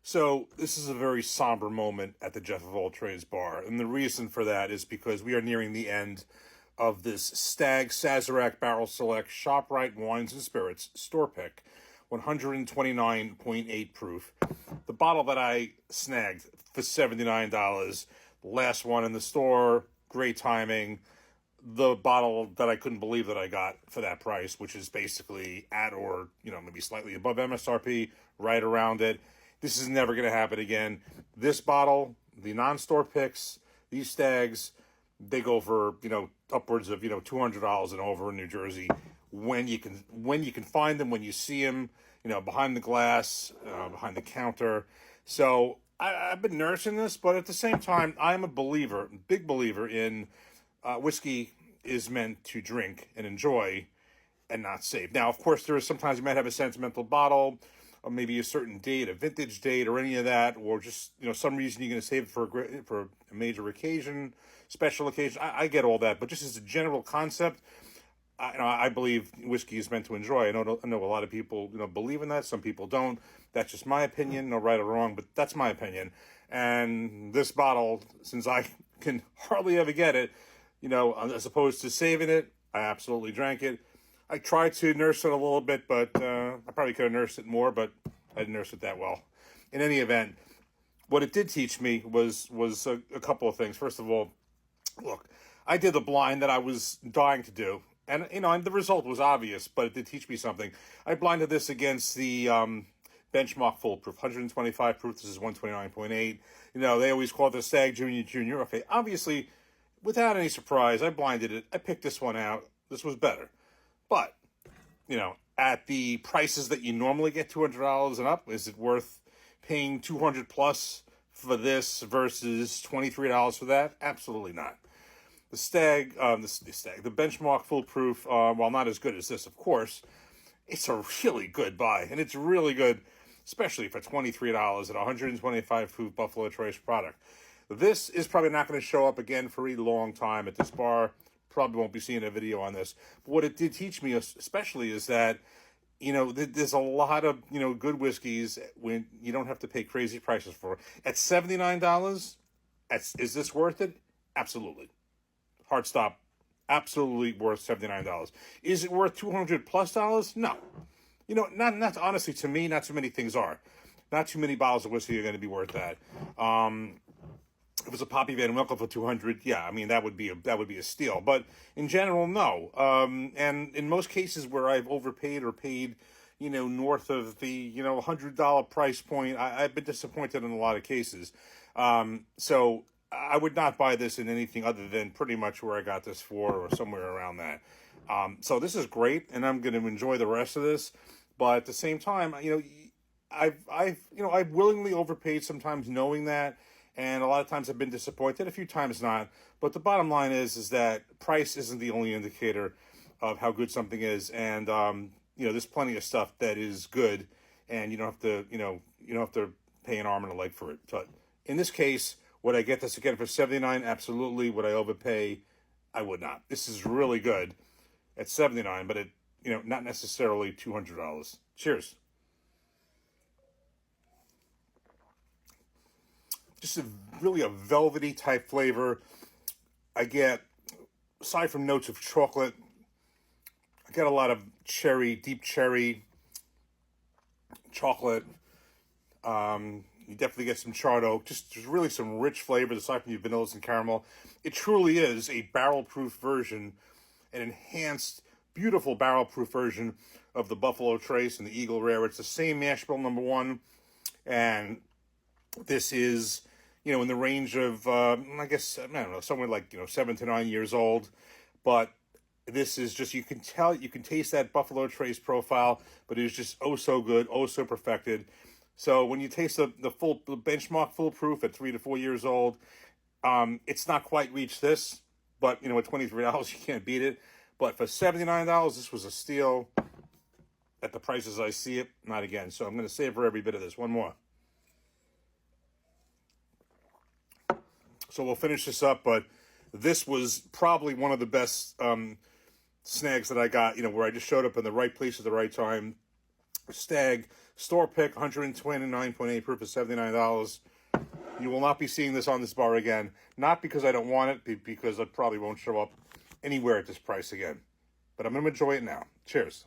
So this is a very somber moment at the Jeff of All Trades bar, and the reason for that is because we are nearing the end of this Stag Sazerac Barrel Select ShopRite Wines and Spirits store pick, 129.8 proof. The bottle that I snagged for $79, the last one in the store, great timing. The bottle that I couldn't believe that I got for that price, which is basically at or, maybe slightly above MSRP, right around it. This is never going to happen again. This bottle, the non-store picks, these Stags, they go for, upwards of, $200 and over in New Jersey when you can find them, when you see them, behind the glass, behind the counter. So I've been nursing this, but at the same time, I'm a believer, big believer in whiskey is meant to drink and enjoy and not save. Now, of course, there is sometimes you might have a sentimental bottle, or maybe a certain date, a vintage date, or any of that, or just some reason you're going to save it for a major occasion, special occasion. I get all that, but just as a general concept, I believe whiskey is meant to enjoy. I know a lot of people believe in that. Some people don't. That's just my opinion, no right or wrong, but that's my opinion. And this bottle, since I can hardly ever get it, as opposed to saving it, I absolutely drank it. I tried to nurse it a little bit, but I probably could have nursed it more, but I didn't nurse it that well. In any event, what it did teach me was a couple of things. First of all, look, I did the blind that I was dying to do. And, and the result was obvious, but it did teach me something. I blinded this against the Benchmark Foolproof, 125 proof. This is 129.8. They always call it the Stag Junior. Okay, obviously, without any surprise, I blinded it. I picked this one out. This was better. But, at the prices that you normally get $200 and up, is it worth paying $200 plus for this versus $23 for that? Absolutely not. The Stag, the Benchmark Foolproof, while not as good as this, of course, it's a really good buy. And it's really good, especially for $23 at 125 proof Buffalo Trace product. This is probably not going to show up again for a long time at this bar. Probably won't be seeing a video on this. But what it did teach me especially is that, there's a lot of, good whiskeys when you don't have to pay crazy prices for. At $79, is this worth it? Absolutely. Hard stop. Absolutely worth $79. Is it worth $200 plus dollars? No. Not honestly, to me, not too many things are. Not too many bottles of whiskey are going to be worth that. If it's a Pappy Van Winkle for $200, yeah, I mean that would be a steal. But in general, no. And in most cases where I've overpaid or paid, north of the $100 price point, I've been disappointed in a lot of cases. So I would not buy this in anything other than pretty much where I got this for, or somewhere around that. So this is great, and I'm going to enjoy the rest of this. But at the same time, I've willingly overpaid sometimes, knowing that. And a lot of times I've been disappointed, a few times not. But the bottom line is that price isn't the only indicator of how good something is. And, there's plenty of stuff that is good, and you don't have to pay an arm and a leg for it. But in this case, would I get this again for $79? Absolutely. Would I overpay? I would not. This is really good at $79, but not necessarily $200. Cheers. Just really a velvety type flavor. I get, aside from notes of chocolate, I get a lot of deep cherry, chocolate. You definitely get some charred oak. Just there's really some rich flavors aside from your vanillas and caramel. It truly is a barrel-proof version, an enhanced, beautiful barrel-proof version of the Buffalo Trace and the Eagle Rare. It's the same mash bill number one, and this is, in the range of, I guess, I don't know, somewhere like, 7 to 9 years old. But this is just, you can taste that Buffalo Trace profile, but it is just oh so good, oh so perfected. So when you taste the Benchmark Foolproof at 3 to 4 years old, it's not quite reached this, but, at $23, you can't beat it. But for $79, this was a steal. At the prices I see it, not again. So I'm going to savor every bit of this. One more. So we'll finish this up, but this was probably one of the best snags that I got, where I just showed up in the right place at the right time. Stag Store pick, 129.8 proof for $79. You will not be seeing this on this bar again. Not because I don't want it, because it probably won't show up anywhere at this price again. But I'm going to enjoy it now. Cheers.